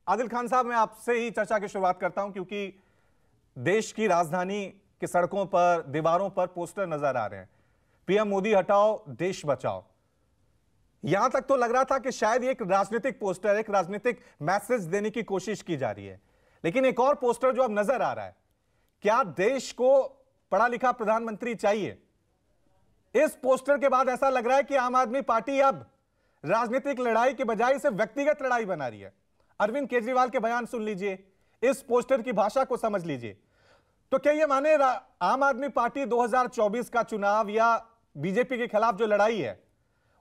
आदिल खान साहब, मैं आपसे ही चर्चा की शुरुआत करता हूं क्योंकि देश की राजधानी की सड़कों पर, दीवारों पर पोस्टर नजर आ रहे हैं, पीएम मोदी हटाओ देश बचाओ। यहां तक तो लग रहा था कि शायद एक राजनीतिक पोस्टर, एक राजनीतिक मैसेज देने की कोशिश की जा रही है, लेकिन एक और पोस्टर जो अब नजर आ रहा है, क्या देश को पढ़ा लिखा प्रधानमंत्री चाहिए? इस पोस्टर के बाद ऐसा लग रहा है कि आम आदमी पार्टी अब राजनीतिक लड़ाई के बजाय इसे व्यक्तिगत लड़ाई बना रही है। अरविंद केजरीवाल के बयान सुन लीजिए, इस पोस्टर की भाषा को समझ लीजिए। तो क्या ये माने आम आदमी पार्टी 2024 का चुनाव या बीजेपी के खिलाफ जो लड़ाई है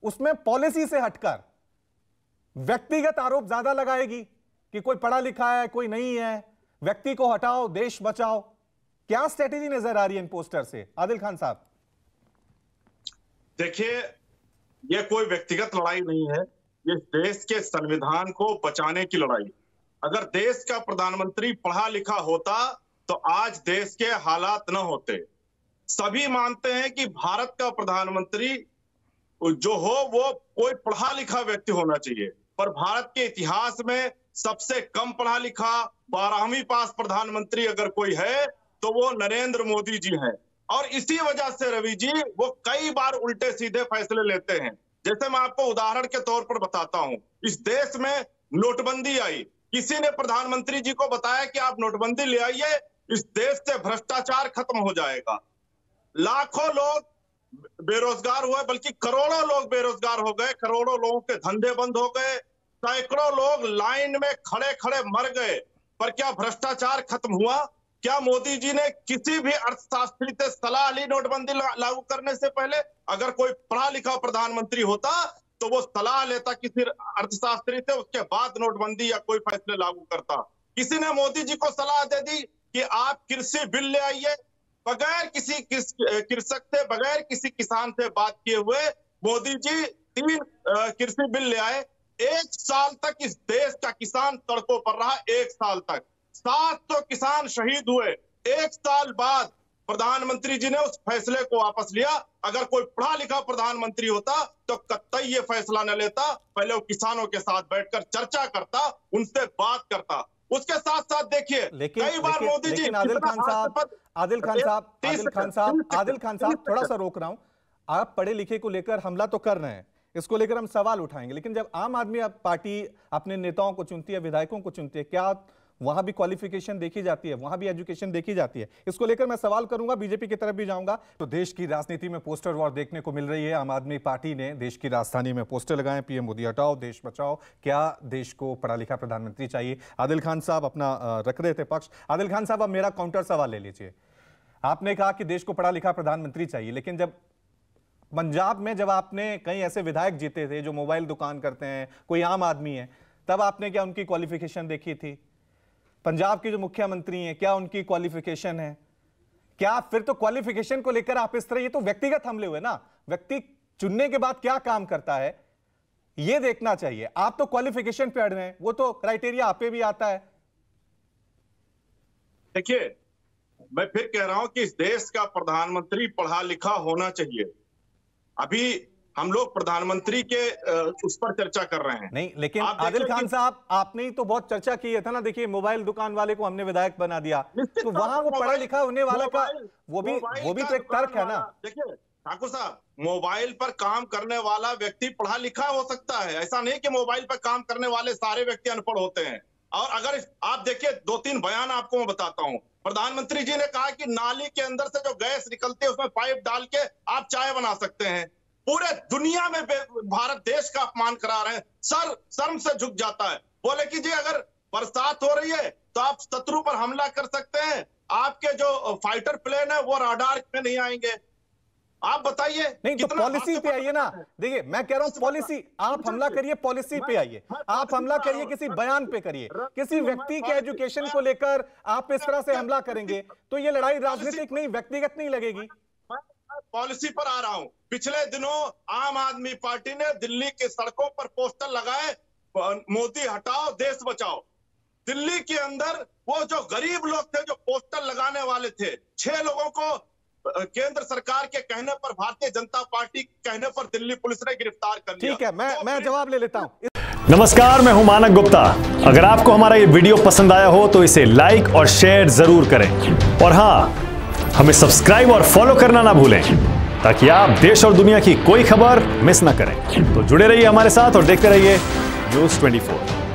उसमें पॉलिसी से हटकर व्यक्तिगत आरोप ज्यादा लगाएगी कि कोई पढ़ा लिखा है, कोई नहीं है, व्यक्ति को हटाओ देश बचाओ? क्या स्ट्रेटेजी नजर आ रही है इन पोस्टर से, आदिल खान साहब? देखिए, यह कोई व्यक्तिगत लड़ाई नहीं है, ये देश के संविधान को बचाने की लड़ाई। अगर देश का प्रधानमंत्री पढ़ा लिखा होता तो आज देश के हालात न होते। सभी मानते हैं कि भारत का प्रधानमंत्री जो हो वो कोई पढ़ा लिखा व्यक्ति होना चाहिए, पर भारत के इतिहास में सबसे कम पढ़ा लिखा 12वीं पास प्रधानमंत्री अगर कोई है तो वो नरेंद्र मोदी जी हैं। और इसी वजह से रवि जी वो कई बार उल्टे सीधे फैसले लेते हैं। जैसे मैं आपको उदाहरण के तौर पर बताता हूं, इस देश में नोटबंदी आई, किसी ने प्रधानमंत्री जी को बताया कि आप नोटबंदी ले आइए, इस देश से भ्रष्टाचार खत्म हो जाएगा। लाखों लोग बेरोजगार हुए, बल्कि करोड़ों लोग बेरोजगार हो गए, करोड़ों लोगों के धंधे बंद हो गए, सैकड़ों लोग लाइन में खड़े खड़े मर गए। पर क्या भ्रष्टाचार खत्म हुआ? क्या मोदी जी ने किसी भी अर्थशास्त्री से सलाह ली नोटबंदी लागू करने से पहले? अगर कोई पढ़ा लिखा प्रधानमंत्री होता तो वो सलाह लेता किसी अर्थशास्त्री से, उसके बाद नोटबंदी या कोई फैसले लागू करता। किसी ने मोदी जी को सलाह दे दी कि आप कृषि बिल ले आइए, बगैर किसी कृषक से, बगैर किसी किसान से बात किए हुए मोदी जी 3 कृषि बिल ले आए। 1 साल तक इस देश का किसान सड़कों पर रहा, 1 साल तक 700 किसान शहीद हुए। 1 साल बाद प्रधानमंत्री जी ने उस फैसले को वापस लिया। अगर कोई पढ़ा लिखा प्रधानमंत्री होता तो कतई ये फैसला न लेता, पहले वो किसानों के साथ बैठकर चर्चा करता, उनसे बात करता। उसके साथ साथ देखिए, कई बार मोदी जी, आदिल खान साहब थोड़ा सा रोक रहा हूं। आप पढ़े लिखे को लेकर हमला तो कर रहे हैं, इसको लेकर हम सवाल उठाएंगे, लेकिन जब आम आदमी पार्टी अपने नेताओं को चुनती है, विधायकों को चुनती है, क्या वहां भी क्वालिफिकेशन देखी जाती है, वहां भी एजुकेशन देखी जाती है? इसको लेकर मैं सवाल करूंगा, बीजेपी की तरफ भी जाऊंगा। तो देश की राजनीति में पोस्टर वॉर देखने को मिल रही है। आम आदमी पार्टी ने देश की राजधानी में पोस्टर लगाए, पीएम मोदी हटाओ देश बचाओ। क्या देश को पढ़ा लिखा प्रधानमंत्री चाहिए? आदिल खान साहब अपना रख रहे थे पक्ष। आदिल खान साहब, अब मेरा काउंटर सवाल ले लीजिए। आपने कहा कि देश को पढ़ा लिखा प्रधानमंत्री चाहिए, लेकिन जब पंजाब में जब आपने कई ऐसे विधायक जीते थे जो मोबाइल दुकान करते हैं, कोई आम आदमी है, तब आपने क्या उनकी क्वालिफिकेशन देखी थी? पंजाब के जो मुख्यमंत्री हैं, क्या उनकी क्वालिफिकेशन है? क्या फिर तो क्वालिफिकेशन को लेकर आप इस तरह, ये तो व्यक्तिगत हमले हुए ना। व्यक्ति चुनने के बाद क्या काम करता है ये देखना चाहिए। आप तो क्वालिफिकेशन पे अड़ रहे हैं, वो तो क्राइटेरिया आप पे भी आता है। देखिए, मैं फिर कह रहा हूं कि इस देश का प्रधानमंत्री पढ़ा लिखा होना चाहिए। अभी हम लोग प्रधानमंत्री के उस पर चर्चा कर रहे हैं। नहीं, लेकिन आदिल खान साहब, आपने ही तो बहुत चर्चा की है था ना। देखिए, मोबाइल दुकान वाले को हमने विधायक बना दिया, तो वहां वो पढ़ा लिखा होने वाला का वो भी तो एक तर्क है ना। देखिए ठाकुर साहब, मोबाइल पर काम करने वाला व्यक्ति पढ़ा लिखा हो सकता है, ऐसा नहीं कि मोबाइल पर काम करने वाले सारे व्यक्ति अनपढ़ होते हैं। और अगर आप देखिए, 2-3 बयान आपको मैं बताता हूं। प्रधानमंत्री जी ने कहा कि नाली के अंदर से जो गैस निकलती है उसमें पाइप डाल के आप चाय बना सकते हैं। पूरे दुनिया में भारत देश का अपमान करा रहे हैं, शर्म से झुक जाता है। बोले कि जी अगर बरसात हो रही है तो आप शत्रु पर हमला कर सकते हैं, आपके जो फाइटर प्लेन है वो राडार में नहीं आएंगे। आप बताइए। नहीं तो पॉलिसी पे आइए ना। देखिए, मैं कह रहा हूं पॉलिसी, आप हमला करिए, पॉलिसी पे आइए। आप हमला करिए, किसी बयान पे करिए, किसी व्यक्ति के एजुकेशन को लेकर आप इस तरह से हमला करेंगे तो ये लड़ाई राजनीतिक नहीं, व्यक्तिगत नहीं लगेगी। पॉलिसी पर आ रहा हूं। पिछले दिनों आम आदमी पार्टी ने दिल्ली के सड़कों पर पोस्टर लगाए, मोदी हटाओ देश बचाओ। दिल्ली के अंदर वो जो गरीब लोग थे जो पोस्टर लगाने वाले थे, 6 लोगों को केंद्र सरकार के कहने पर, भारतीय जनता पार्टी के कहने पर दिल्ली पुलिस ने गिरफ्तार कर लिया। ठीक है, मैं जवाब ले लेता हूं। नमस्कार, मैं हूं मानक गुप्ता। अगर आपको हमारा ये वीडियो पसंद आया हो तो इसे लाइक और शेयर जरूर करें, और हां, हमें सब्सक्राइब और फॉलो करना ना भूलें ताकि आप देश और दुनिया की कोई खबर मिस ना करें। तो जुड़े रहिए हमारे साथ और देखते रहिए न्यूज़ 24।